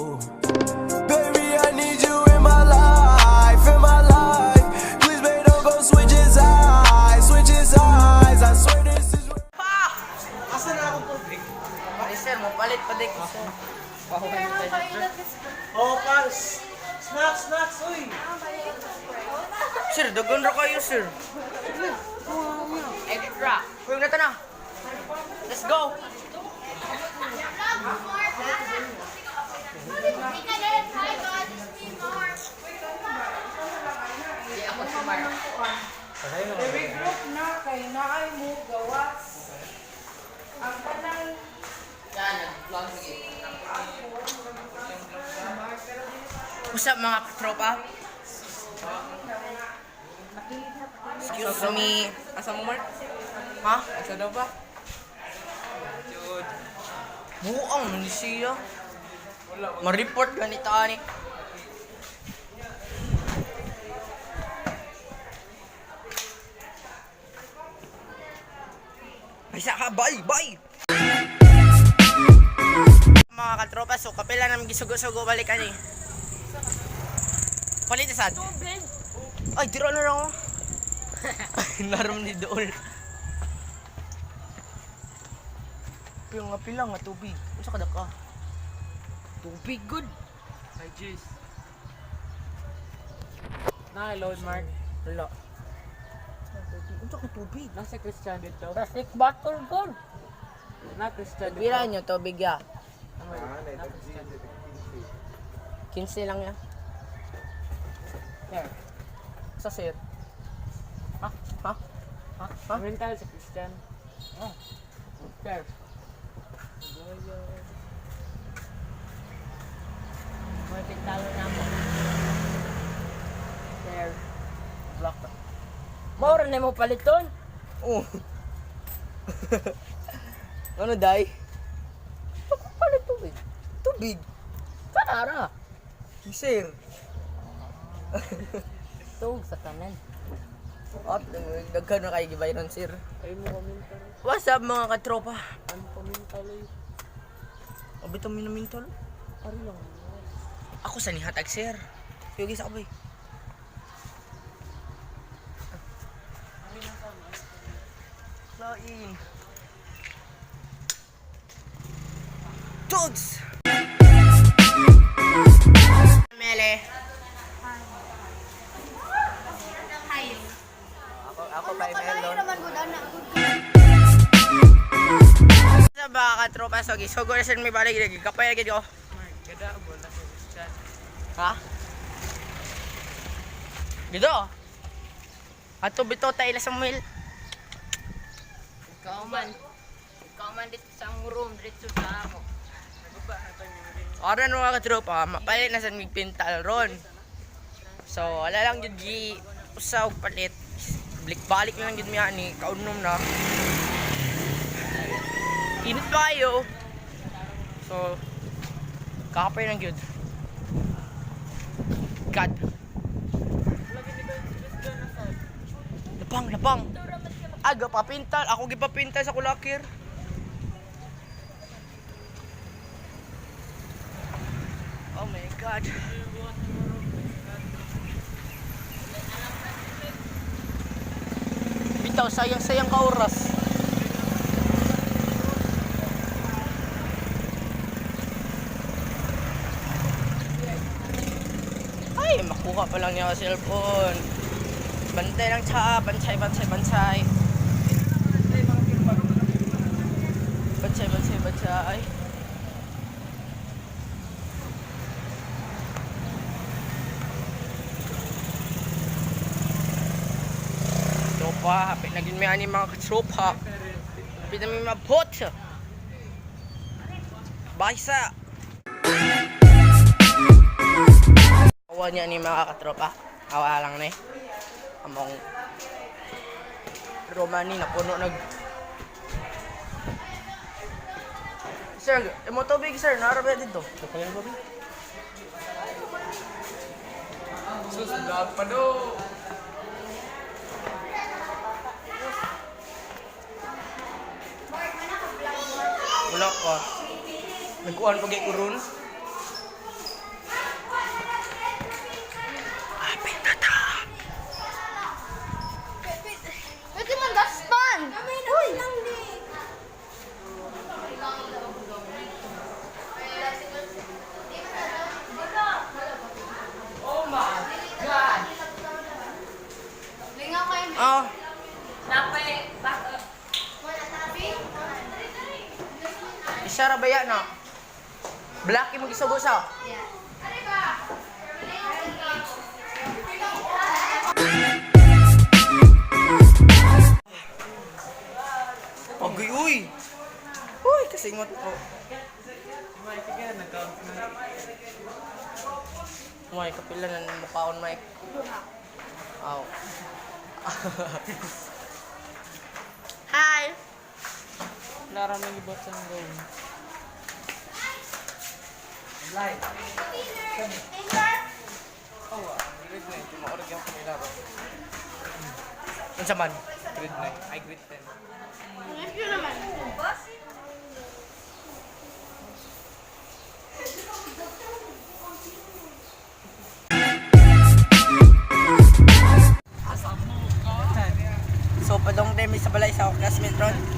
Ooh. Baby, I need you in my life, in my life. Please, babe, don't go switch his eyes, switch his eyes. I swear this is. Asa na akong tubig? Ay sir, mapalit pa din ko sir. Pahuhan tayo sir. Oh, pals! Snacks, snacks, uy! Sir, dagan ra kayo sir. Extra. Huwag na na. Let's go. Regroup na kay naay mo gawas. Ang kanang Yan, nag-vlog sige. What's up mga tropa? Excuse me. Asa mo Mark? Ha? Asa daw ba? Buang man siya. Ma-report ganito ani. Bisa ka, bye! Mga katropa, so kapila namin gisugo-sugo balik ani. Palit na sad. Ay, tiro na lang ako. Ay, naram ni Dool. Pila nga tubig. Unsa ka ka? Tubig good. Ay, jeez. Naka-load, Mark. Wala. Unsa ka tubig? Nasa Christian dito. plastic bottle gold. Na Christian dito. Pila nyo tubig ya? 15 lang ya. Here. Sa sir. Ha? Ha? Ha? Ha? Mental sa Christian. Oh. Here. May pintalo na mo. There. Block ka. Maura na mo paliton. Oh. Ano, day? Ako palit tubig. Tubig. Kanara. Sir. Tug sa tanan. At nagkano kayo gibayron, sir. Ay mo mental. What's up mga katropa? Ano pa mental eh? Abito minamintol. Ari lang. Ako sa nihatag, sir. Yogi sa kabay. Lain. Dogs! Mele. Ako ba Melon? Sa baka tropa sogi, so go na may balik lagi kapay lagi ko. Gada mo na sa Christian. Ha? Dito. Ato bito tayo sa Samuel. Ikaw man dito sa room dito sa ako. Ora no mga katropa, mapalit na sa migpintal ron. So, wala lang yun gi usaw palit. Balik na lang yun miya ni kaunom na. Init pa kayo. So, kakapay lang yun. God. Lapang. Aga papintal. Ako gipapintal sa kulakir. Oh my God. Bitaw, sayang ka oras. Ay, makuha pa lang niya ang cellphone. Bantay lang siya, bansay. Bansay. Tropa, hapit na gin may ani mga katropa. Hapit na may mabot. Baysa. Awa niya ni mga katropa. Awa lang na eh. Among Romani na puno nag Sir, imo tubig sir, narabi dito. Kapag ba? Sus, vlog pa do. Wala pa. Nagkuhan pag ikuron. Masyara ba yan, no? Blacky mo gisubo sa. Pagay, uy! Uy, kasingot ko. Mike, sige, nag-count na. Uy, kapila na mukhaon, Mike. Aw. Hi! Lara may ibot sa gawin. Live. Grade 9, tumaorag yung pangilaro. Ano sa man? Grade 9, ay grade 10. So, padong demi sa balay sa classmate ron.